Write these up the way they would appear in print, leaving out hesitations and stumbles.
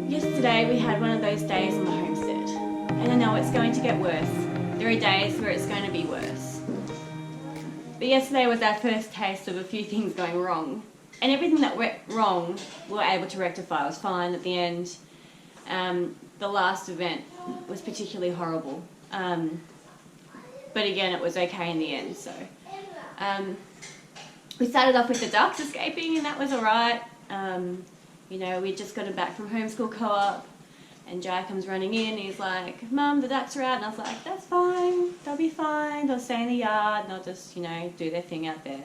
Yesterday we had one of those days on the homestead, and I know it's going to get worse. There are days where it's going to be worse. But yesterday was our first taste of a few things going wrong, and everything that went wrong we were able to rectify. It was fine at the end. The last event was particularly horrible, but again it was okay in the end. So we started off with the ducks escaping, and that was alright. You know, we'd just gotten back from homeschool co-op, and Jai comes running in, he's like, "Mum, the ducks are out," and I was like, "That's fine, they'll be fine, they'll stay in the yard, and they'll just, you know, do their thing out there."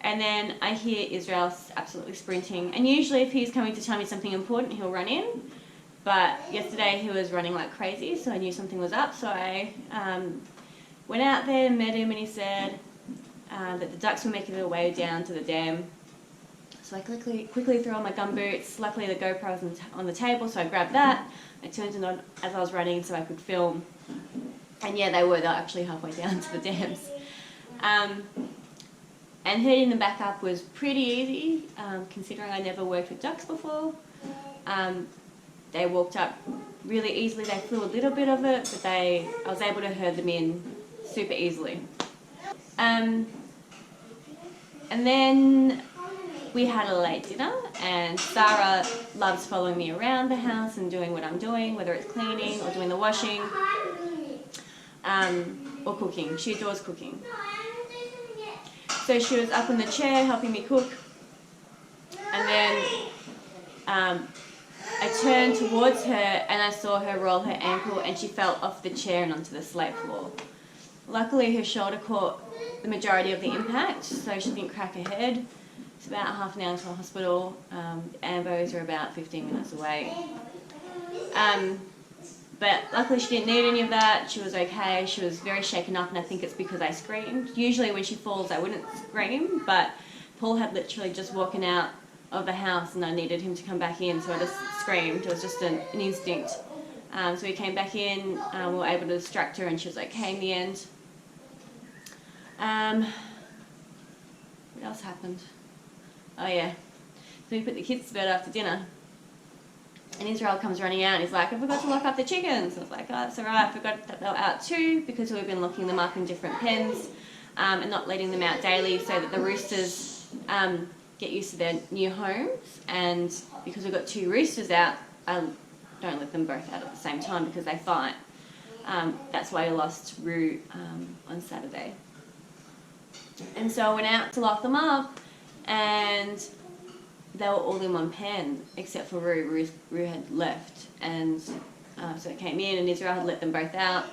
And then I hear Israel absolutely sprinting, and usually if he's coming to tell me something important, he'll run in, but yesterday he was running like crazy, so I knew something was up, so I went out there and met him, and he said that the ducks were making their way down to the dam. So I quickly threw on my gumboots. Luckily the GoPro was on the table, so I grabbed that. I turned it on as I was running so I could film. And yeah, they were actually halfway down to the dams. And heading them back up was pretty easy, considering I never worked with ducks before. They walked up really easily. They flew a little bit of it, but I was able to herd them in super easily. And then we had a late dinner, and Sarah loves following me around the house and doing what I'm doing, whether it's cleaning or doing the washing, or cooking. She adores cooking. So she was up in the chair helping me cook, and then I turned towards her and I saw her roll her ankle, and she fell off the chair and onto the slate floor. Luckily her shoulder caught the majority of the impact, so she didn't crack her head. It's about half an hour to the hospital. Ambos are about 15 minutes away. But luckily she didn't need any of that. She was okay. She was very shaken up, and I think it's because I screamed. Usually when she falls I wouldn't scream, but Paul had literally just walking out of the house and I needed him to come back in, so I just screamed. It was just an instinct. So he came back in, we were able to distract her, and she was okay in the end. What else happened? Oh yeah, so we put the kids to bed after dinner, and Israel comes running out and he's like, "I forgot to lock up the chickens." I was like, "Oh, that's alright, I forgot that they were out too," because we've been locking them up in different pens and not letting them out daily so that the roosters get used to their new homes. And because we've got 2 roosters out, I don't let them both out at the same time because they fight. That's why I lost Rue on Saturday. And so I went out to lock them up, and they were all in one pen except for Rue. Rue had left, and so it came in, and Israel had let them both out.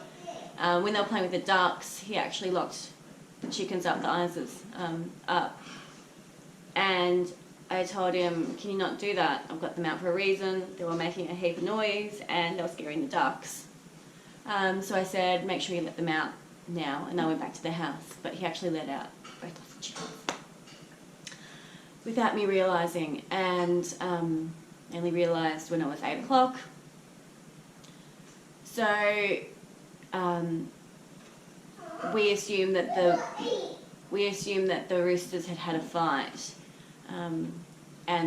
When they were playing with the ducks, he actually locked the chickens up, the Isers, up. And I told him, "Can you not do that? I've got them out for a reason. They were making a heap of noise and they were scaring the ducks." So I said, "Make sure you let them out now," and I went back to the house. But he actually let out both of the chickens without me realising, and I only realised when it was 8 o'clock. So we assumed that the roosters had a fight, and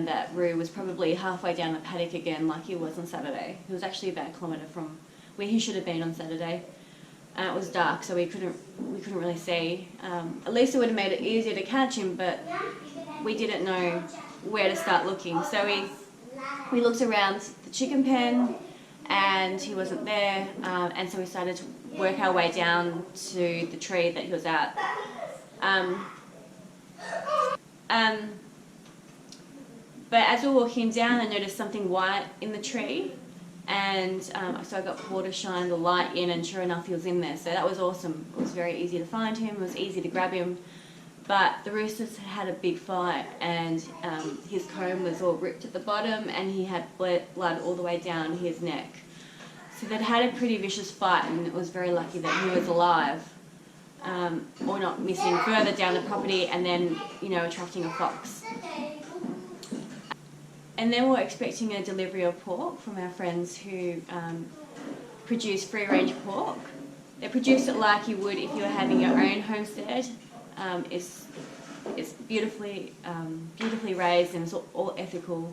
that Rue was probably halfway down the paddock again, like he was on Saturday. He was actually about a kilometre from where he should have been on Saturday. It was dark, so we couldn't really see. At least it would have made it easier to catch him, but we didn't know where to start looking. So we looked around the chicken pen, and he wasn't there, and so we started to work our way down to the tree that he was at. But as we were walking down, I noticed something white in the tree, and so I got Paul to shine the light in, and sure enough he was in there. So that was awesome. It was very easy to find him, it was easy to grab him. But the roosters had a big fight, and his comb was all ripped at the bottom, and he had blood all the way down his neck. So they'd had a pretty vicious fight, and it was very lucky that he was alive, or not missing further down the property and then, you know, attracting a fox. And then we're expecting a delivery of pork from our friends who produce free-range pork. They produce it like you would if you were having your own homestead. It's beautifully raised, and it's all ethical.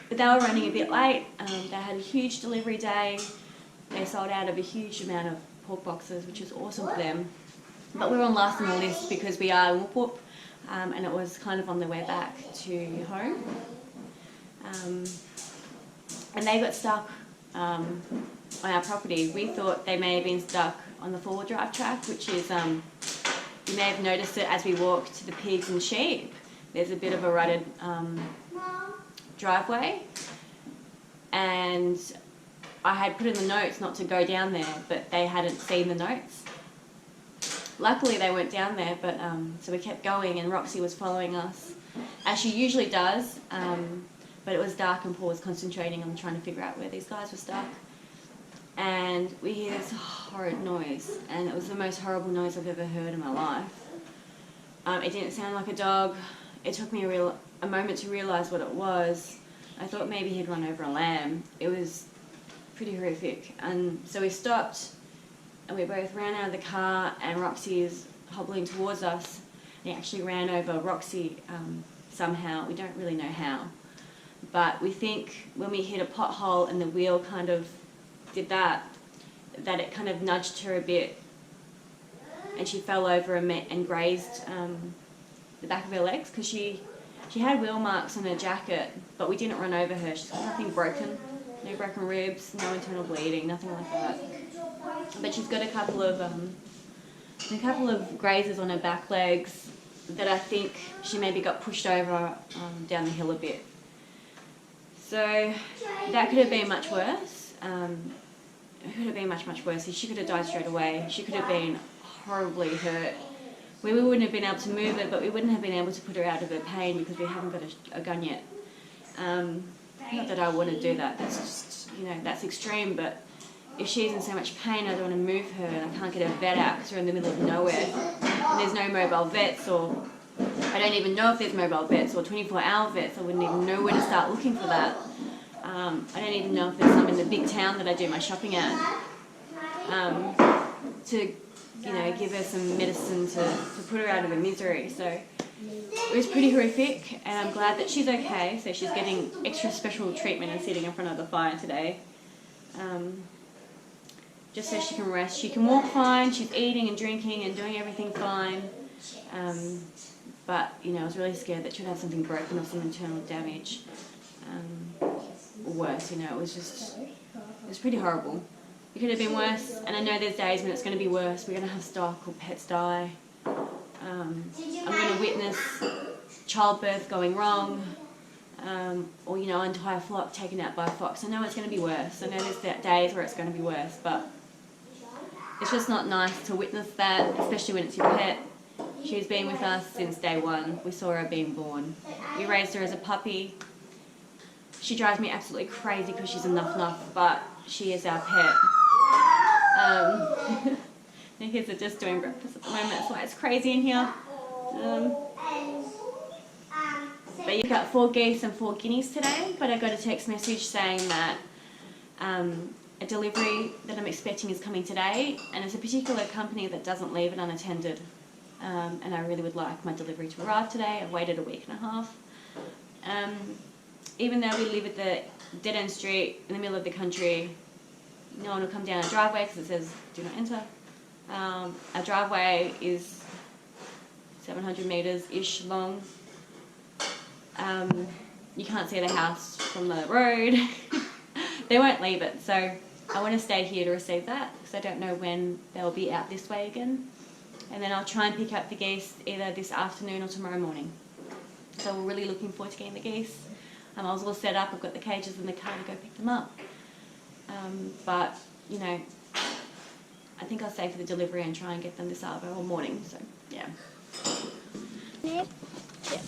But they were running a bit late. They had a huge delivery day. They sold out of a huge amount of pork boxes, which is awesome for them. But we were on last on the list because we are in Whoop Whoop, and it was kind of on their way back to home. And they got stuck on our property. We thought they may have been stuck on the four-wheel drive track, which is, you may have noticed it as we walked to the pigs and sheep. There's a bit of a rutted driveway, and I had put in the notes not to go down there, but they hadn't seen the notes. Luckily they weren't down there, but so we kept going, and Roxy was following us, as she usually does, but it was dark and Paul was concentrating on trying to figure out where these guys were stuck. And we hear this horrid noise, and it was the most horrible noise I've ever heard in my life. It didn't sound like a dog. It took me a moment to realise what it was. I thought maybe he'd run over a lamb. It was pretty horrific. And so we stopped, and we both ran out of the car, and Roxy is hobbling towards us. And he actually ran over Roxy somehow. We don't really know how. But we think when we hit a pothole and the wheel kind of did that it kind of nudged her a bit, and she fell over and grazed the back of her legs, because she had wheel marks on her jacket, but we didn't run over her. She's got nothing broken, no broken ribs, no internal bleeding, nothing like that. But she's got a couple of grazes on her back legs that I think she maybe got pushed over down the hill a bit. So that could have been much worse. It could have been much, much worse. She could have died straight away. She could have been horribly hurt. We wouldn't have been able to move her, but we wouldn't have been able to put her out of her pain because we haven't got a gun yet. Not that I want to do that. That's just, that's extreme, but if she's in so much pain, I don't want to move her, and I can't get a vet out because we're in the middle of nowhere. And there's no mobile vets, or I don't even know if there's mobile vets or 24-hour vets. I wouldn't even know where to start looking for that. I don't even know if there's some in the big town that I do my shopping at, to give her some medicine to put her out of her misery. So it was pretty horrific, and I'm glad that she's okay. So she's getting extra special treatment and sitting in front of the fire today, just so she can rest. She can walk fine, she's eating and drinking and doing everything fine, but I was really scared that she'd have something broken or some internal damage, or worse. It was pretty horrible. It could have been worse, and I know there's days when it's going to be worse. We're going to have stock or pets die. I'm going to witness childbirth going wrong, or an entire flock taken out by a fox. I know it's going to be worse. I know there's days where it's going to be worse, but it's just not nice to witness that, especially when it's your pet. She's been with us since day one. We saw her being born. We raised her as a puppy. She drives me absolutely crazy because she's a nuff-nuff, but she is our pet. The kids are just doing breakfast at the moment, that's why it's crazy in here. But you've got 4 geese and 4 guineas today, but I got a text message saying that a delivery that I'm expecting is coming today, and it's a particular company that doesn't leave it unattended. And I really would like my delivery to arrive today. I've waited a week and a half. Even though we live at the dead-end street in the middle of the country, no one will come down our driveway because it says do not enter. Our driveway is 700 metres-ish long. You can't see the house from the road. They won't leave it, so I want to stay here to receive that because I don't know when they'll be out this way again. And then I'll try and pick up the geese either this afternoon or tomorrow morning. So we're really looking forward to getting the geese. I was all set up, I've got the cages in the car to go pick them up. But, I think I'll stay for the delivery and try and get them this arvo or morning, so, yeah. Yeah,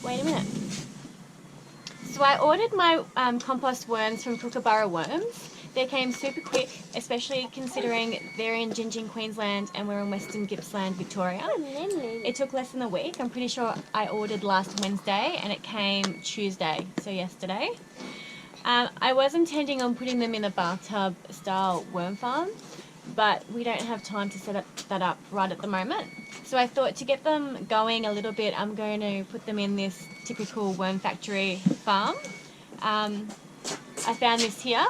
wait a minute. So I ordered my compost worms from Kookaburra Worms. They came super quick, especially considering they're in Gingin, Queensland, and we're in Western Gippsland, Victoria. It took less than a week. I'm pretty sure I ordered last Wednesday, and it came Tuesday, so yesterday. I was intending on putting them in a bathtub-style worm farm, but we don't have time to set that up right at the moment. So I thought to get them going a little bit, I'm going to put them in this typical worm factory farm. I found this here,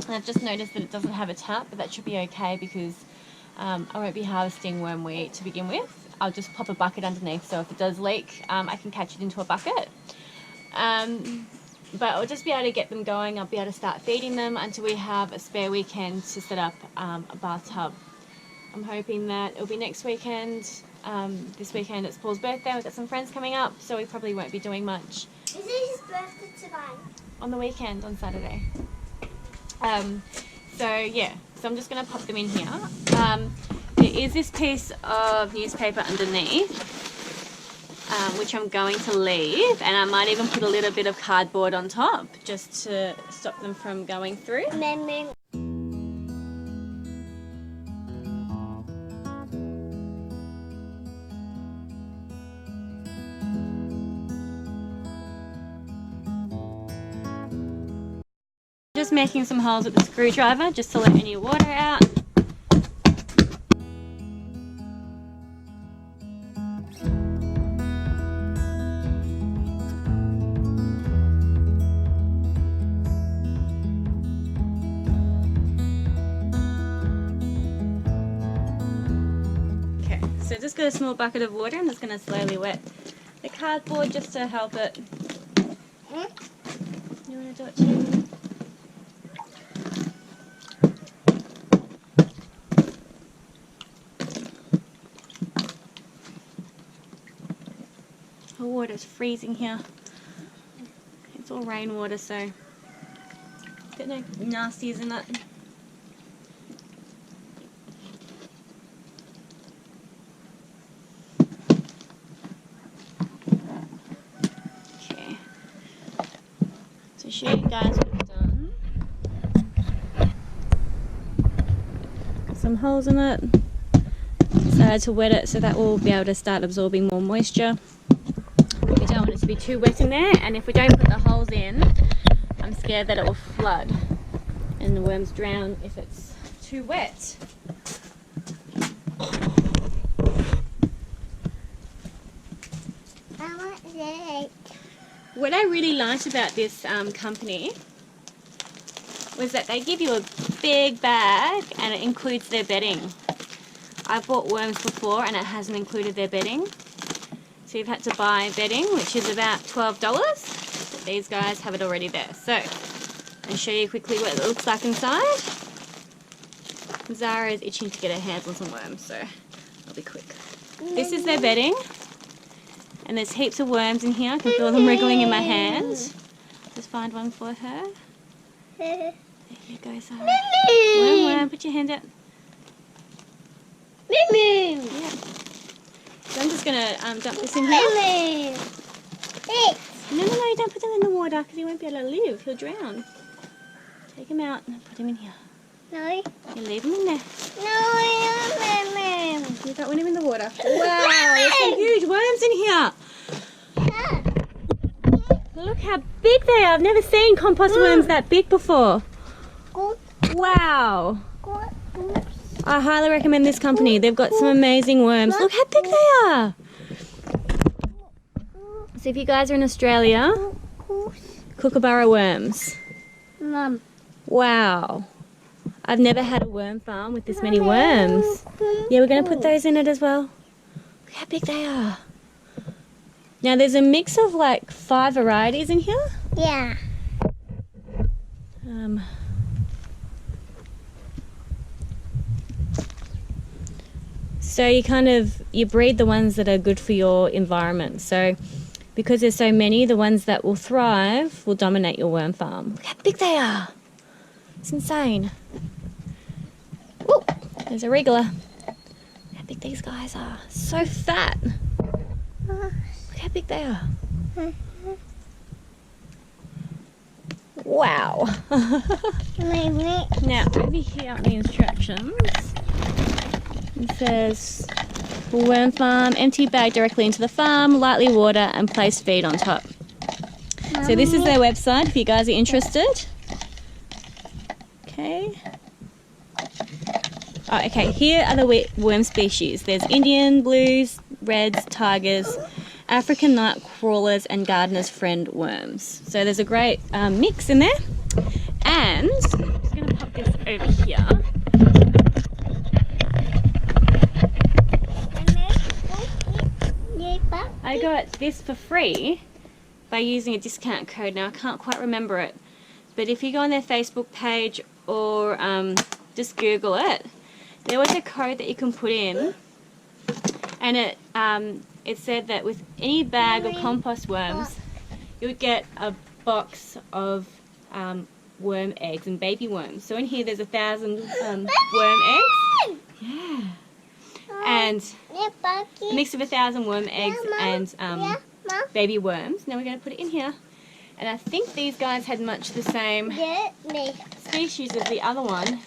and I've just noticed that it doesn't have a tap, but that should be okay because I won't be harvesting worm wheat to begin with. I'll just pop a bucket underneath, so if it does leak, I can catch it into a bucket. But I'll just be able to get them going. I'll be able to start feeding them until we have a spare weekend to set up a bathtub. I'm hoping that it'll be next weekend. This weekend it's Paul's birthday. We've got some friends coming up, so we probably won't be doing much. Is it his birthday today? On the weekend, on Saturday. So yeah, so I'm just going to pop them in here. There is this piece of newspaper underneath, which I'm going to leave, and I might even put a little bit of cardboard on top just to stop them from going through. Just making some holes with the screwdriver just to let any water out. Okay, so just got a small bucket of water. I'm just going to slowly wet the cardboard just to help it. You want to do it too? The water's freezing here. It's all rainwater, so it's got no nasties in it. Okay. To show you guys what I've done. Got some holes in it. Decided to wet it so that will be able to start absorbing more moisture. We don't want it to be too wet in there, and if we don't put the holes in, I'm scared that it will flood and the worms drown if it's too wet. I want this. What I really liked about this company was that they give you a big bag and it includes their bedding. I've bought worms before and it hasn't included their bedding. So you've had to buy bedding, which is about $12. But these guys have it already there. So I'll show you quickly what it looks like inside. Zara is itching to get her hands on some worms, so I'll be quick. This is their bedding. And there's heaps of worms in here. I can feel them wriggling in my hand. Just find one for her. There you go, Zara. Worm, put your hand out. Yeah. So I'm just going to dump this in here. No, don't put them in the water because he won't be able to live. He'll drown. Take him out and put him in here. No. You leave him in there. No. You don't want him in the water. Wow, there's some huge worms in here. Look how big they are. I've never seen compost worms that big before. Wow. I highly recommend this company. They've got some amazing worms. Look how big they are. So if you guys are in Australia, Kookaburra worms. Mum. Wow. I've never had a worm farm with this many worms. Yeah, we're going to put those in it as well. Look how big they are. Now there's a mix of like 5 varieties in here. Yeah. So you breed the ones that are good for your environment. So because there's so many, the ones that will thrive will dominate your worm farm. Look how big they are. It's insane. Ooh, there's a wriggler. Look how big these guys are. So fat. Look how big they are. Wow. Now over here on the instructions, it says worm farm, empty bag directly into the farm, lightly water and place feed on top. So this is their website if you guys are interested. Okay. Oh, okay, here are the worm species. There's Indian blues, reds, tigers, African night crawlers and gardener's friend worms. So there's a great mix in there. And I'm just going to pop this over here. I got this for free by using a discount code. Now I can't quite remember it, but if you go on their Facebook page or just Google it, there was a code that you can put in, and it said that with any bag of compost worms, you would get a box of worm eggs and baby worms. So in here there's 1,000 worm eggs. Yeah. And a mix of 1,000 worm eggs and baby worms. Now we're going to put it in here. And I think these guys had much the same species as the other one.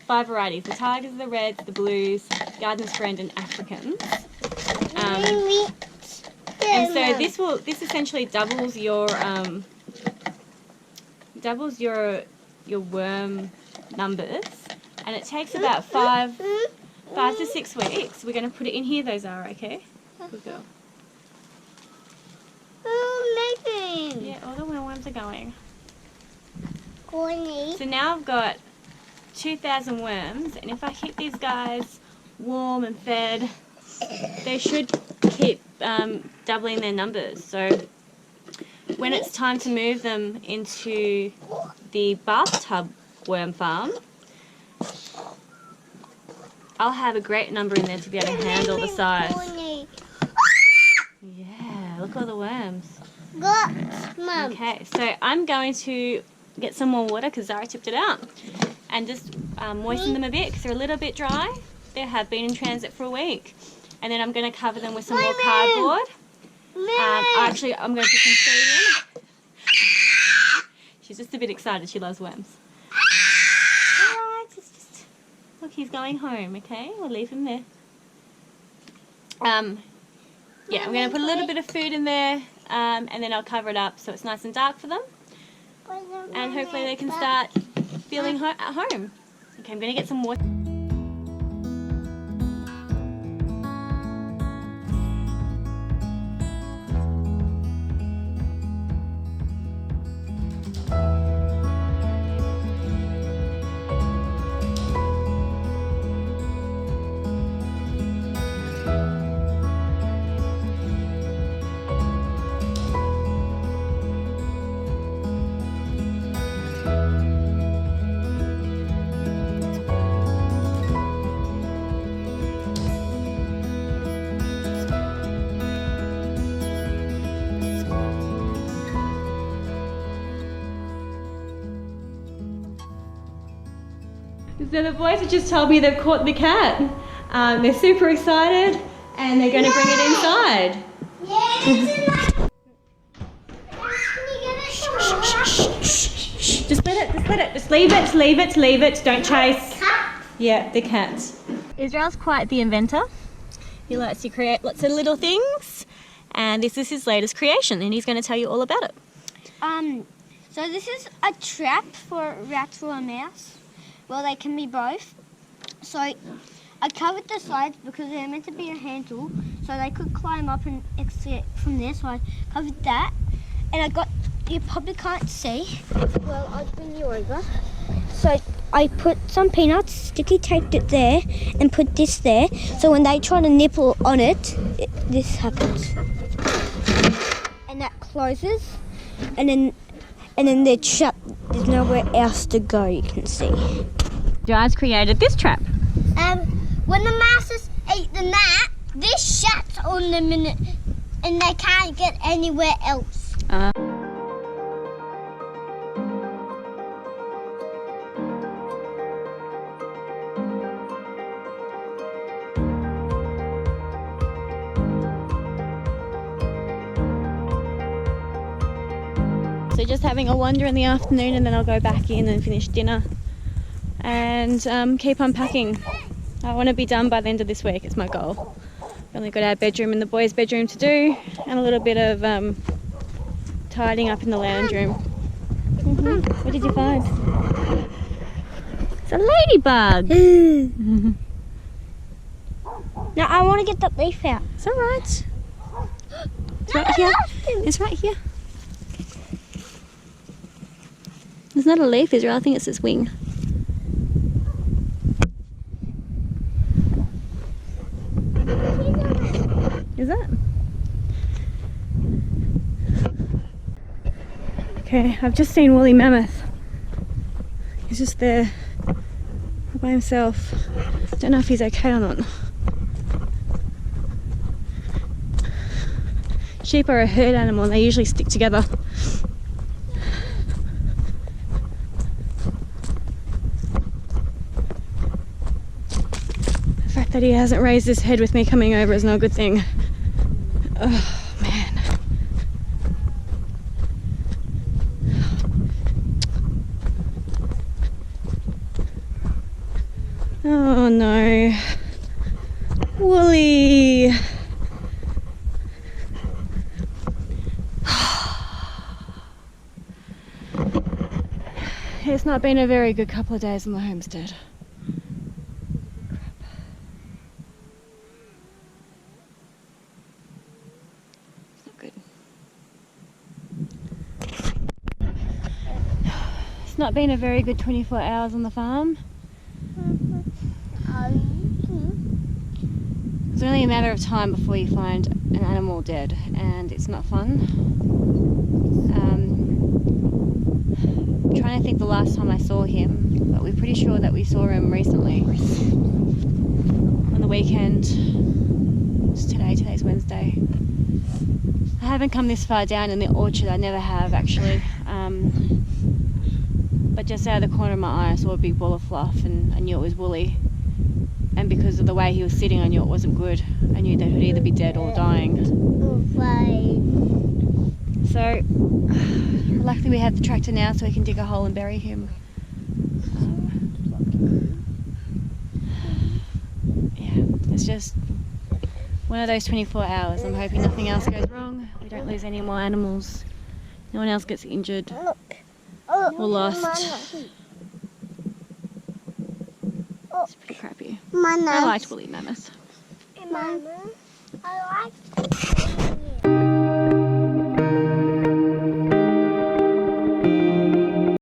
5 varieties: the tigers, the reds, the blues, gardener's friend, and Africans. And so this essentially doubles your worm numbers, and it takes about 5 to 6 weeks. We're going to put it in here though, Zara, okay? Good girl. Yeah, all the worms are going. So now I've got 2,000 worms, and if I keep these guys warm and fed, they should keep doubling their numbers. So when it's time to move them into the bathtub worm farm, I'll have a great number in there to be able to handle the size. Yeah, look at all the worms. Okay, so I'm going to get some more water because Zara tipped it out, and just moisten them a bit because they're a little bit dry. They have been in transit for a week. And then I'm going to cover them with some more cardboard. Actually, I'm going to put some feed in. She's just a bit excited. She loves worms. Alright, look, he's going home, okay? We'll leave him there. Yeah, I'm going to put a little bit of food in there, and then I'll cover it up so it's nice and dark for them. And hopefully they can start feeling at home. Okay, I'm going to get some water. So the boys have just told me they've caught the cat. They're super excited and they're going to bring it inside. Just let it. Just leave it. Don't chase. Yeah, the cat. Israel's quite the inventor. He likes to create lots of little things, and this is his latest creation, and he's going to tell you all about it. So this is a trap for a rat or a mouse. Well, they can be both. So I covered the sides because they're meant to be a handle, so they could climb up and exit from there. So I covered that, and I got, you probably can't see. Well, I'll bring you over. So I put some peanuts, sticky taped it there, and put this there. So when they try to nibble on it, this happens, and that closes, and then they're shut. There's nowhere else to go, you can see. Jai's created this trap. When the mouses eat the mat, this shuts on them and they can't get anywhere else. So just having a wander in the afternoon, and then I'll go back in and finish dinner and keep unpacking. I want to be done by the end of this week. It's my goal. We've only got our bedroom and the boys' bedroom to do, and a little bit of tidying up in the lounge room. What did you find? It's a ladybug. Now I want to get the leaf out. It's alright. It's right here. It's right here. It's not a leaf, Israel. I think it's its wing. Is it? Okay, I've just seen woolly mammoth. He's just there all by himself. I don't know if he's okay or not. Sheep are a herd animal and they usually stick together. The fact that he hasn't raised his head with me coming over is no good thing. Oh man. Oh no. Woolly. It's not been a very good couple of days on the homestead. Crap. It's not good. It's not been a very good 24 hours on the farm. It's only a matter of time before you find an animal dead, and it's not fun. I'm trying to think the last time I saw him, but we're pretty sure that we saw him recently. On the weekend. It's today's Wednesday. I haven't come this far down in the orchard, I never have actually. But just out of the corner of my eye I saw a big ball of fluff and I knew it was woolly. And because of the way he was sitting I knew it wasn't good. I knew that he'd either be dead or dying. So, luckily we have the tractor now so we can dig a hole and bury him. Yeah, it's just one of those 24 hours. I'm hoping nothing else goes wrong. We don't lose any more animals. No one else gets injured or lost. It's pretty crappy. I liked woolly mammoth. Mama, I like